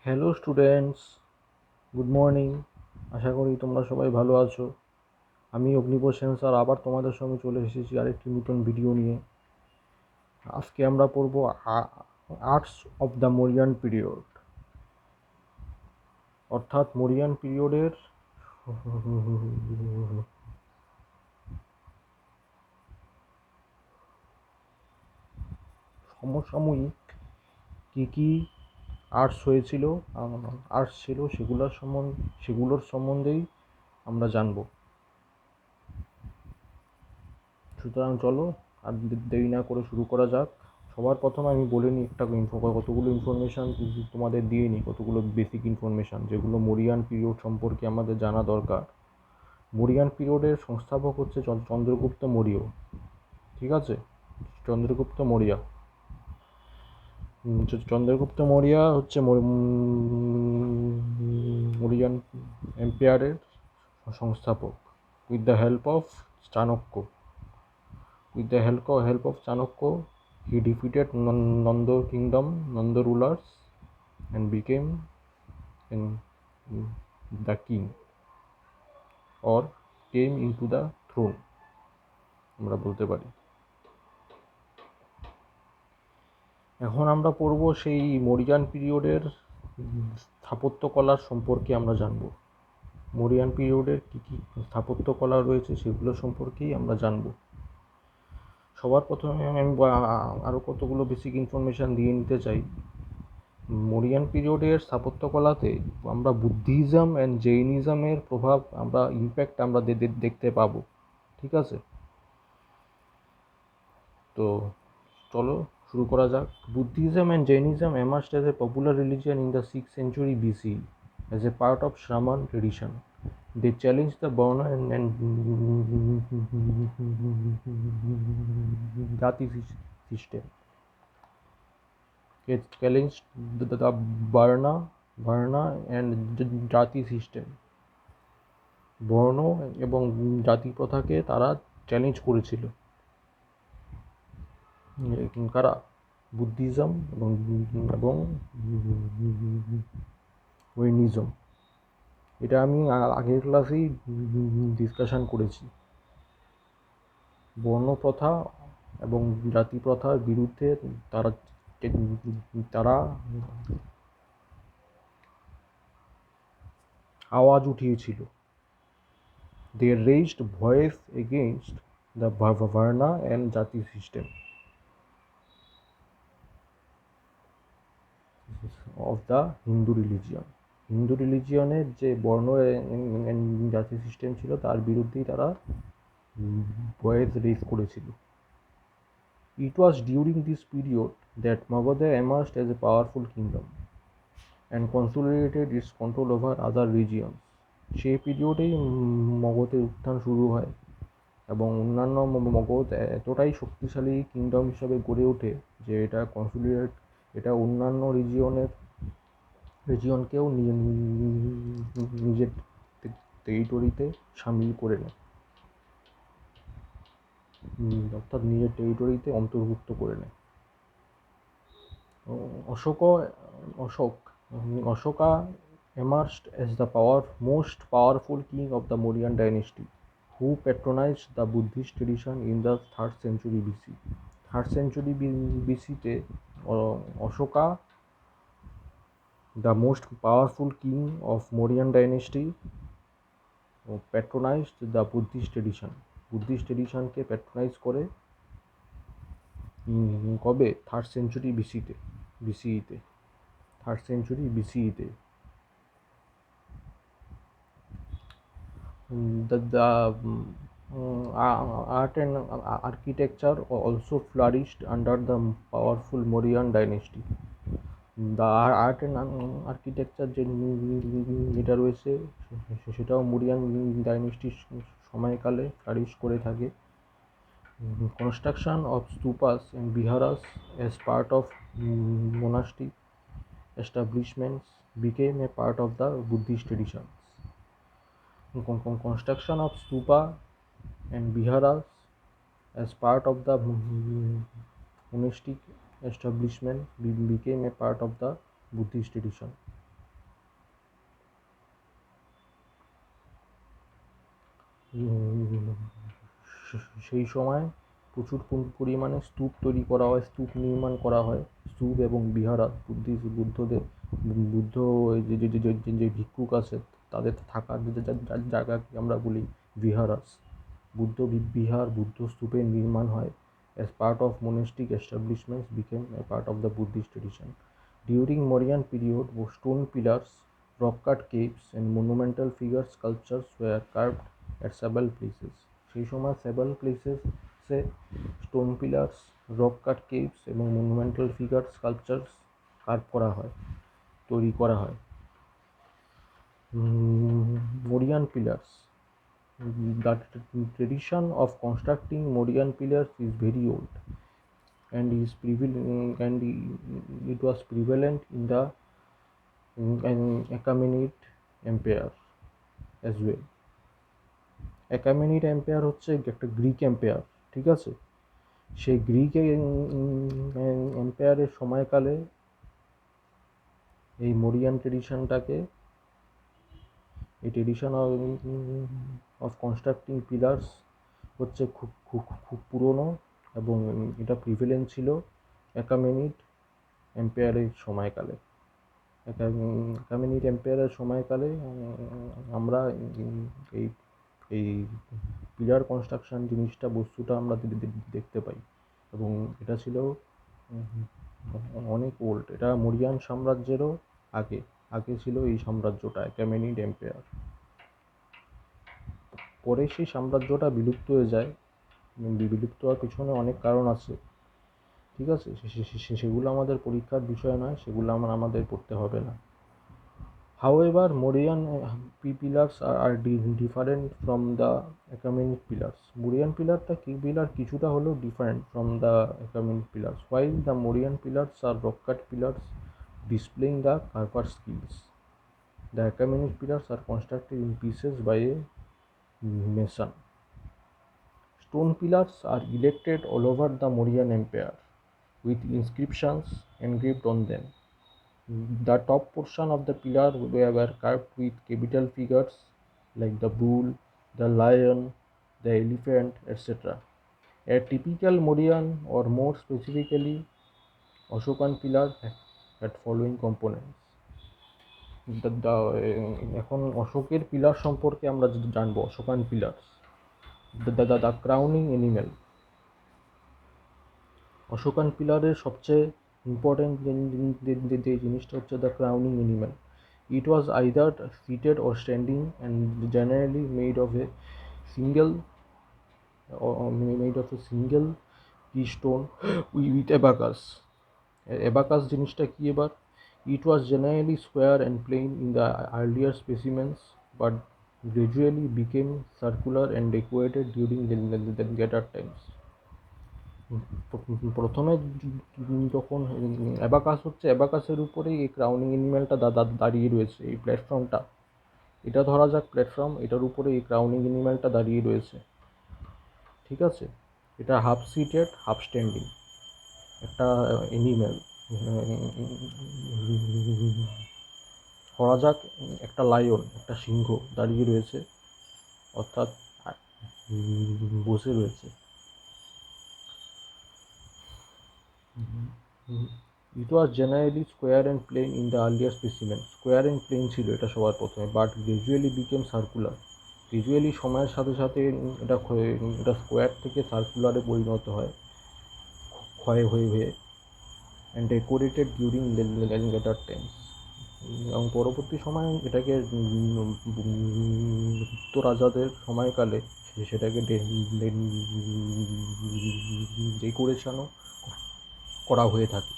Hello students, good morning. আশা করি তোমরা সবাই ভালো আছো। আমি অগ্নিপর সেন স্যার আবার তোমাদের সঙ্গে চলে এসেছি আরেকটি নতুন ভিডিও নিয়ে। আজকে আমরা পড়ব arts of the Mauryan period, অর্থাৎ মরিয়ান পিরিয়ডের সমসাময়িক কী কী আর্টস হয়েছিল, আর্টস ছিল, সেগুলোর সম্বন্ধেই আমরা জানব। সুতরাং চলো আর দেরি না করে শুরু করা যাক। সবার প্রথমে আমি বলে নিই কতগুলো ইনফরমেশান তোমাদের দিয়ে নিই, কতগুলো বেসিক ইনফরমেশান যেগুলো মরিয়ান পিরিয়ড সম্পর্কে আমাদের জানা দরকার। মরিয়ান পিরিয়ডের সংস্থাপক হচ্ছে চন্দ্রগুপ্ত মৌর্য। ঠিক আছে, চন্দ্রগুপ্ত মৌর্য। চন্দ্রগুপ্ত মৌর্য হচ্ছে মরিয়ান এম্পায়ারের সংস্থাপক। With the help of Chanakya With the help of Chanakya, he defeated Nanda rulers and became the king, or came into the throne, আমরা বলতে পারি। এখন আমরা পড়ব সেই মৌর্যান পিরিয়ডের স্থাপত্যকলার সম্পর্কে আমরা জানব। মৌর্যান পিরিয়ডের কী কী স্থাপত্যকলা রয়েছে সেগুলো সম্পর্কেই আমরা জানব। সবার প্রথমে আমি আরও কতগুলো বেসিক ইনফরমেশান দিয়ে নিতে চাই। মৌর্যান পিরিয়ডের স্থাপত্যকলাতে আমরা বুদ্ধিজম অ্যান্ড জৈনিজমের প্রভাব, ইম্প্যাক্ট আমরা দেখতে পাবো। ঠিক আছে, তো চলো শুরু করা যাক। Buddhism and Jainism emerged as a popular religion in the 6th century BCE as a part of Shraman tradition. They challenged the Varna and Jati system. It challenged the Varna and জাতি system. বর্ণ এবং জাতি প্রথাকে তারা challenge করেছিল। কারা? Buddhism এবং Jainism. এটা আমি আগের ক্লাসেই ডিসকাশন করেছি। বর্ণ প্রথা এবং জাতি প্রথার বিরুদ্ধে তারা আওয়াজ উঠিয়েছিল। They raised voice against the Varna and Jati system of the Hindu religion. Hindu রিলিজিয়নের যে বর্ণ জাতি সিস্টেম ছিল তার বিরুদ্ধেই তারা ভয়েস রেজ করেছিল। It was during this period that Magadha emerged as a powerful kingdom and consolidated its control over other regions. সেই পিরিয়ডেই মগধের উত্থান শুরু হয় এবং অন্যান্য মগধ এতটাই শক্তিশালী কিংডম হিসাবে গড়ে ওঠে যে এটা অন্যান্য রিজিয়নকেও নিজের টেরিটরিতে সামিল করে নেয়, অর্থাৎ নিজের টেরিটরিতে অন্তর্ভুক্ত করে নেয়। Ashoka emerged as the most powerful king of the Mauryan dynasty, who patronized the Buddhist tradition in the 3rd century BC. 3rd century BC-তে Ashoka, the most powerful king of Mauryan dynasty, patronized the Buddhist tradition. Buddhist ট্রেডিশনকে patronize করে কবে? 3rd century BCE-তে 3rd century BCE-তে। The art and architecture also flourished under the powerful Mauryan dynasty. The art and architecture যেটা রয়েছে সেটাও মৌর্যান ডাইনেস্টির সময়কালে flourish করে থাকে। Construction of stupas and viharas as part of monastic establishments became a part of the Buddhist traditions. Construction of stupa and viharas as part of the monastic establishment became a part of the Buddhist tradition. সেই সময় প্রচুর পরিমাণে স্তূপ তৈরি করা হয়, স্তূপ নির্মাণ করা হয়। স্তূপ এবং বিহারা বুদ্ধদের বুদ্ধ যে ভিক্ষুক আছে তাদের থাকার জায়গাকে আমরা বলি বিহারাস। বুদ্ধ বিহার, বুদ্ধ স্তূপের নির্মাণ হয় as part of monastic establishments became a part of the Buddhist tradition. During Mauryan period, stone pillars, rock-cut caves and monumental figure sculptures were carved at several places. সেই সময় several places সে স্টোন পিলার্স, রক কাট caves এবং monumental figure sculptures curve করা হয়, তৈরি করা হয়। Mauryan pillars. The tradition of constructing Mauryan pillars is very old and it was prevalent in the Achaemenid Empire as well. Achaemenid Empire হচ্ছে একটা Greek empire, ঠিক আছে? সেই গ্রিক এম্পায়ারের সময়কালে এই মরিয়ান ট্রেডিশনটাকে, এই ট্রেডিশন অফ কনস্ট্রাক্টিং পিলার্স হচ্ছে খুব খুব খুব পুরনো এবং এটা প্রিভিলেন্ট ছিল অ্যাকামেনিড এম্পায়ারের সময়কালে। অ্যাকামেনিড এম্পায়ারের সময়কালে আমরা এই এই পিলার কনস্ট্রাকশন জিনিসটা, বস্তুটা আমরা দেখতে পাই এবং এটা ছিল অনেক ওল্ড। এটা মরিয়ান সাম্রাজ্যেরও আগে আগে ছিল এই সাম্রাজ্যটা, অ্যাকামেনিড এম্পায়ার। পরে সেই সাম্রাজ্যটা বিলুপ্ত হয়ে যায়। বিলুপ্ত হওয়ার পিছনে অনেক কারণ আছে, ঠিক আছে? সেগুলো আমাদের পরীক্ষার বিষয় নয়, সেগুলো আমাদের পড়তে হবে না। However, Mauryan pillars are different from the Achaemenid pillars. Mauryan pillar কিছুটা হলেও different from the Achaemenid pillars. While the Mauryan pillars are rock-cut pillars displaying the carver skills, the Achaemenid pillars are constructed in pieces by a mason. Stone pillars are erected all over the Mauryan Empire with inscriptions engraved on them. The top portion of the pillar were carved with capital figures like the bull, the lion, the elephant, etc. A typical Mauryan, or more specifically Ashokan pillar, had following components. এখন অশোকের pillar সম্পর্কে আমরা জানবো। Ashokan pillar, the crowning animal. Ashokan পিলারের সবচেয়ে important যে জিনিসটা হচ্ছে the crowning animal. It was either seated or standing and generally made of a single keystone with abacus. Abacus জিনিসটা কি এবার? It was generally square and plain in the earlier specimens, but gradually became circular and decorated during the later times. প্রথমে যখন abacus হচ্ছে, অ্যাবাকাসের উপরেই এই crowning এনিম্যালটা দাঁড়িয়ে রয়েছে। এই প্ল্যাটফর্মটা, এটা ধরা যাক প্ল্যাটফর্ম, এটার উপরে এই ক্রাউনিং এনিম্যালটা দাঁড়িয়ে রয়েছে, ঠিক আছে? এটা হাফ সিটেড হাফ স্ট্যান্ডিং একটা এনিম্যাল। ধরা যাক একটা লায়ন, একটা সিংহ দাঁড়িয়ে রয়েছে, অর্থাৎ বসে রয়েছে। It was generally square and plain in the earlier specimen. Square and plain ছিল এটা সবার প্রথমে, but gradually became circular. Gradually সময়ের সাথে সাথে এটা স্কোয়ার থেকে সার্কুলারে পরিণত হয়, ক্ষয় হয়ে and decorated during letter Times. এবং পরবর্তী সময়ে এটাকে গুপ্ত রাজাদের সময়কালে সেটাকে ডেকোরেশনও করা হয়ে থাকে।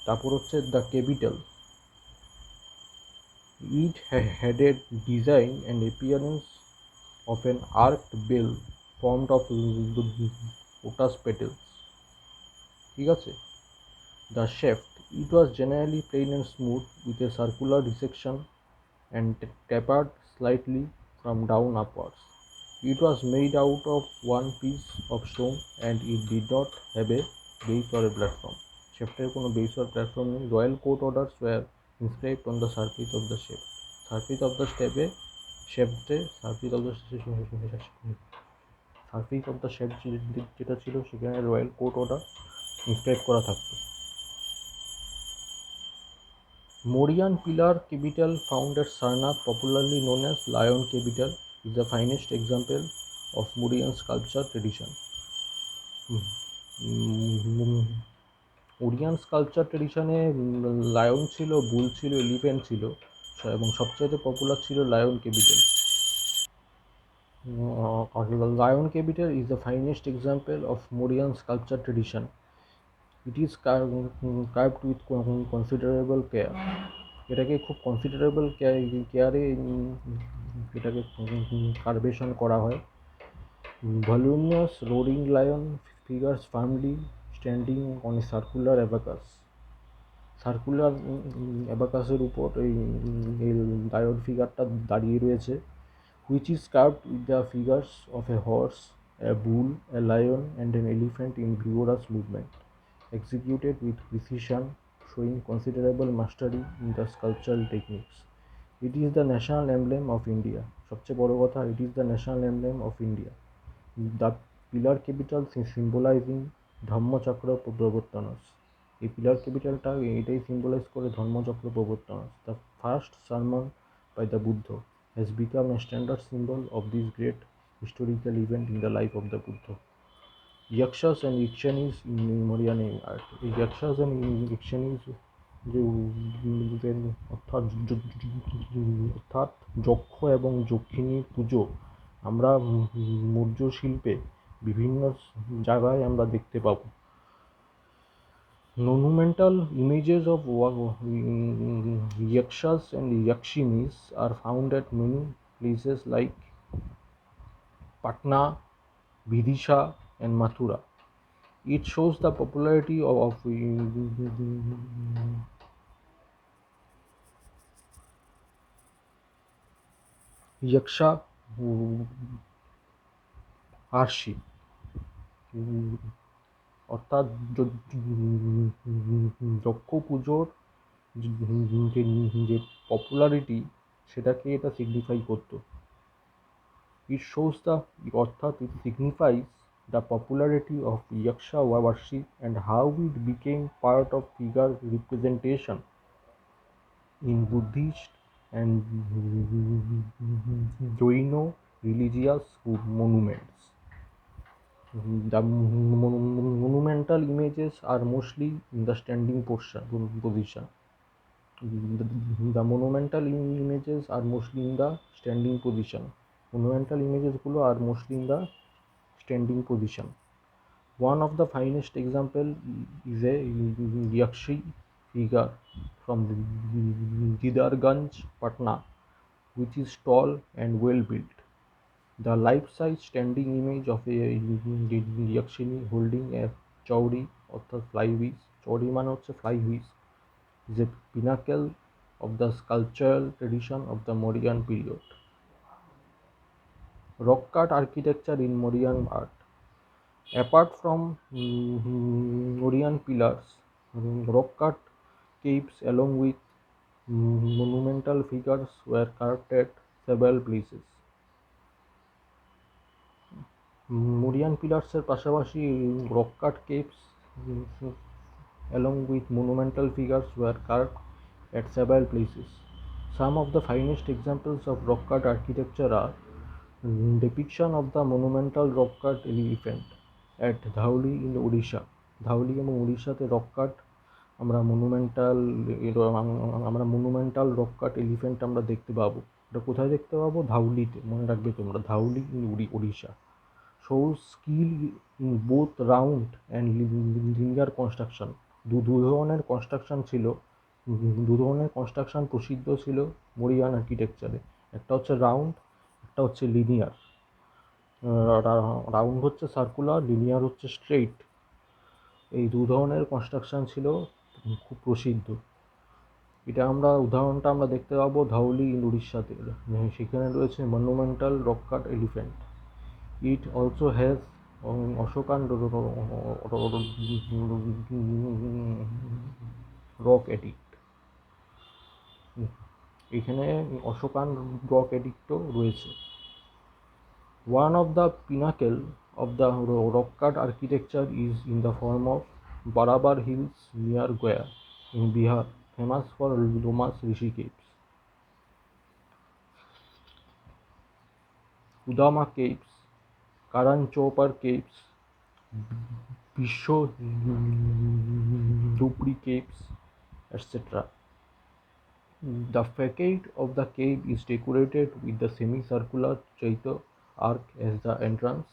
তারপর হচ্ছে the capital. It had a design and appearance of an arched bell formed of lotus petals, ঠিক আছে? The shaft, it was generally plain and smooth with a circular resection and tapered slightly from down upwards. It was made out of one piece of stone and it did not have a base or a platform. Shafter কোনো base or platform নেই. Royal court orders were inscribed on the surface of the shaft. Surface of the shaft shaped service of the service of the shape যেটা ছিল সেখানে royal court order inscribe করা থাকতো। Mauryan pillar capital found at Sarnath, popularly known as Lion Capital, is the finest example of Mauryan sculpture tradition. Mauryan sculpture ট্রেডিশনে lion ছিল, bull ছিল, elephant ছিল, এবং সবচাইতে পপুলার ছিল lion capital. Lion capital is the finest example of Mauryan sculpture tradition. It is carved with considerable care. এটাকে খুব considerable কেয়ারে এটাকে কার্ভেশন করা হয়। Voluminous roaring lion figures firmly standing on a circular abacus. Circular অ্যাবাকাসের উপর এই লায়ন ফিগারটা দাঁড়িয়ে রয়েছে, which is carved with the figures of a horse, a bull, a lion and an elephant in vigorous movement, executed with precision, showing considerable mastery in the sculptural techniques. It is the national emblem of India. সবচেয়ে বড় কথা, it is the national emblem of India. The pillar capital symbolizing Dhammachakra প্রবর্তনস। এই pillar ক্যাপিটালটা এটাই symbolize করে ধর্মচক্র প্রবর্তনস। The first sermon by the Buddha has become a standard symbol of this great historical event in the life of the Buddha. Yakshas and yakshinis in Mauryan art. এই yakshas and ইকশানিজ যে অর্থাৎ যক্ষ এবং যক্ষিণীর পুজো আমরা মৌর্য শিল্পে বিভিন্ন জায়গায় আমরা দেখতে পাবো। Monumental images of yakshas and yakshinis are found at many places like Patna, Vidisha and Mathura. It shows the popularity of yaksha worship, অর্থাৎ যক্ষ পুজোর যে পপুলারিটি সেটাকে এটা সিগনিফাই করতো। It shows the অর্থাৎ it signifies the popularity of yaksha worship and how it became part of figure representation in Buddhist and Jaino religious monuments. The monumental images are mostly in the standing position. The monumental images are mostly in the standing position. Monumental images গুলো are mostly in the standing position. One of the finest example is a yakshi figure from Jidarganj, Patna, which is tall and well built. The life-size standing image of a yakshini holding a chauri অর্থাৎ fly whisk, chauri মানে হচ্ছে fly whisk, is a pinnacle of the sculptural tradition of the Mauryan period. Rock cut architecture in Mauryan art. Apart from Mauryan pillars, rock cut caves along with monumental figures were carved at several places. Mauryan pillars পাশাপাশি rock cut caves along with monumental figures were carved at several places. Some of the finest examples of rock cut architecture are depiction of the monumental rock cut elephant at Dhauli in Odisha. Dhauli এবং উড়িষ্যাতে rock কাট আমরা rock কাট elephant আমরা দেখতে পাবো। এটা কোথায় দেখতে পাবো? ধাউলিতে, মনে রাখবে তোমরা, Dhauli in Orissa. shows skill in both round and linear construction. দু ধরনের কনস্ট্রাকশন ছিল, দু ধরনের কনস্ট্রাকশন প্রসিদ্ধ ছিল মরিয়ান আর্কিটেকচারে। একটা হচ্ছে রাউন্ড, একটা হচ্ছে লিনিয়ার। রাউন্ড হচ্ছে সার্কুলার, লিনিয়ার হচ্ছে স্ট্রেইট। এই দু ধরনের কনস্ট্রাকশন ছিল খুব প্রসিদ্ধ। উদাহরণটা আমরা দেখতে পাবো ধাউলি ইন উড়িষ্যাতে। সেখানে রয়েছে monumental rock cut elephant. It also has Ashokan rock edit. এখানে অশোকান রক এডিক্টও রয়েছে। One of the pinnacle of the rock cut architecture is in the form of Barabar Hills near Goa in Bihar, famous for Lomas Rishi caves. Udama caves, Karan Chopar caves, Bisho Dupri caves, etc. The facade of the cave is decorated with the semicircular Chaita arc as the entrance.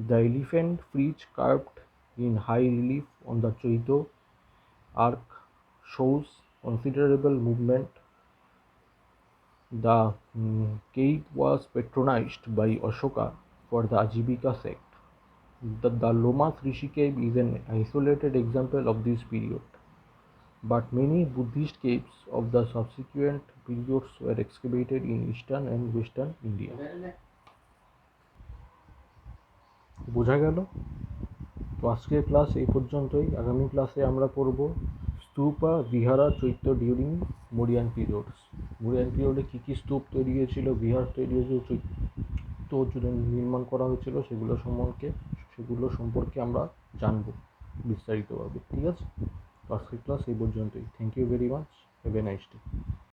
The elephant frieze carved in high relief on the Chaita arc shows considerable movement. The cave was patronized by Ashoka for the Ajivika sect. The Lomas Rishi cave is an isolated example of this period, but many Buddhist caves of the subsequent periods were excavated in eastern and western India. বোঝা গেল? তো আজকের class এই পর্যন্তই। আগামী ক্লাসে আমরা পড়ব স্তূপা বিহারা চৈত্য ডিউরিং মৌরিয়ান পিরিয়ডস। মৌরিয়ান পিরিয়ডে কী কী স্তূপ তৈরি হয়েছিল, বিহার তৈরি হয়েছিল, চৈত্য নির্মাণ করা হয়েছিল, সেগুলো সম্পর্কে আমরা জানব বিস্তারিতভাবে। ঠিক আছে? তো আজকের ক্লাস এই পর্যন্তই। Thank you very much. Have a nice day.